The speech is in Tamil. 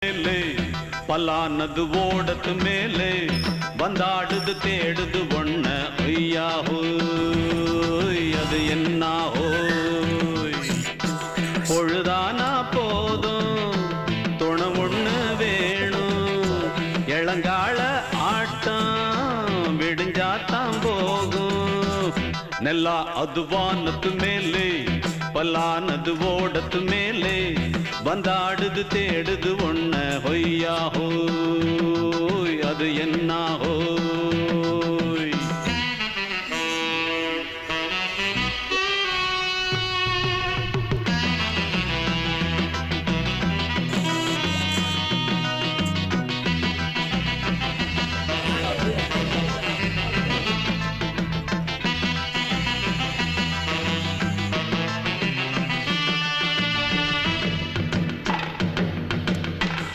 மேலே பலானது ஓடத்து மேலே வந்தாடுது தேடுது ஒண்ண ஐயாஹோ அது என்னாஹோ பொழுதானா போதும் துணை ஒண்ணு வேணும் இளங்கால ஆட்டம் விடிஞ்சாத்தான் போகும் நெல்லா அது வானத்து மேலே பலானது ஓடத்து மேலே வந்தாடுது தேடுது ஒண்ண ஹொய்யாஹோ